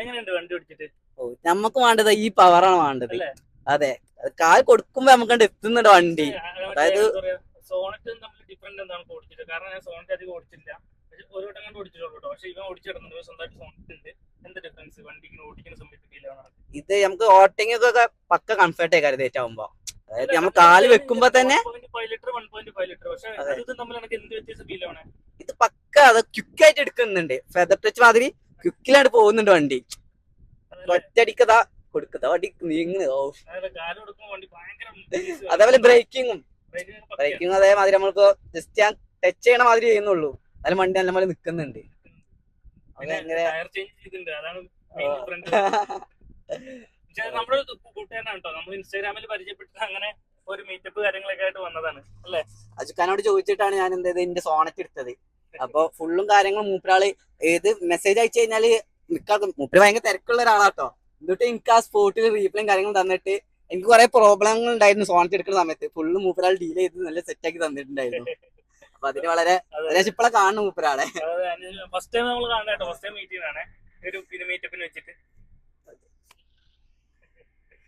എങ്ങനെയുണ്ട് വണ്ടി ഓടിച്ചിട്ട്? നമുക്ക് വേണ്ടത് ഈ പവറാണ് വേണ്ടത്. അതെ, കാൽ കൊടുക്കുമ്പോ നമുക്ക് എത്തുന്നുണ്ട് വണ്ടി. അതായത് സോണറ്റും തമ്മിൽ ഡിഫറൻറ്റ് എന്താണ് ഓടിച്ചിട്ട്? കാരണം ഞാൻ സോണറ്റ് അധികം ഓടിച്ചില്ല, ഒരു വട്ടം കണ്ട് ഓടിച്ചിട്ടുള്ളൂ കേട്ടോ. പക്ഷെ ഇവൻ ഓടിച്ചിടുന്നുണ്ട്, സ്വന്തമായിട്ട് സോണറ്റ് ഉണ്ട്. എന്ത് ഡിഫറൻസ് വണ്ടിക്ക് ഓടിക്കുന്ന സമയത്ത് ഫീൽ ആവണം? ഇത് നമുക്ക് ഓട്ടിങ് ഒക്കെ പക്ക കംഫർട്ട് ആയി കരുതേറ്റാവുമ്പോ, അതായത് നമ്മൾ കാല് വെക്കുമ്പോ തന്നെ ഇത് പക്ക അത് ക്വിക്കായിട്ട് എടുക്കുന്നുണ്ട്. ഫെദർ ടച്ച് മാതിരി ക്വിക്കിലായിട്ട് പോകുന്നുണ്ട് വണ്ടി. ഒറ്റടിക്കതാ കൊടുക്കതാ വണ്ടി നീങ്ങുന്നു. അതേപോലെ ബ്രേക്കിങ്ങും അതേമാതിരി നമ്മളിപ്പോ ജസ്റ്റ് ഞാൻ ടച്ച് ചെയ്യണ മാതിരി ചെയ്യുന്നുള്ളൂ, അതിൽ വണ്ടി നല്ല പോലെ നിക്കുന്നുണ്ട്. നമ്മുടെ കൂട്ടുകാരനാണ് കേട്ടോ, നമ്മൾ ഇൻസ്റ്റാഗ്രാമിൽ പരിചയപ്പെട്ടിട്ട് അങ്ങനെ ഒരു മീറ്റപ്പ് കാര്യങ്ങളൊക്കെ ആയിട്ട് വന്നതാണ് അല്ലേ. അജുഖാനോട് ചോദിച്ചിട്ടാണ് ഞാൻ എന്റെ സോണറ്റ് എടുത്തത്. അപ്പൊ ഫുള്ളും കാര്യങ്ങളും മൂപ്പരാള് ഏത് മെസ്സേജ് അയച്ചു കഴിഞ്ഞാല് മൂപ്പര് ഭയങ്കര തിരക്കുള്ള ഒരാളാട്ടോ. എന്നിട്ട് എനിക്ക് ആ സ്പോട്ടിൽ റീപ്ലൈയും കാര്യങ്ങളും തന്നിട്ട് എനിക്ക് കുറെ പ്രോബ്ലങ്ങൾ ഉണ്ടായിരുന്നു സോണറ്റ് എടുക്കുന്ന സമയത്ത്. ഫുള്ള് മൂപ്പരാൾ ഡീൽ ചെയ്ത് നല്ല സെറ്റ് ആക്കി തന്നിട്ടുണ്ടായിരുന്നു. അപ്പൊ അതിന് വളരെ ഇപ്പോഴെ കാണുന്നു മൂപ്പരാളെ. ഫസ്റ്റ് ടൈം നമ്മൾ കാണാട്ടോ, ഫസ്റ്റ് ടൈം മീറ്റ് ചെയ്യണേ ഒരു മീറ്റപ്പിന് വെച്ചിട്ട്.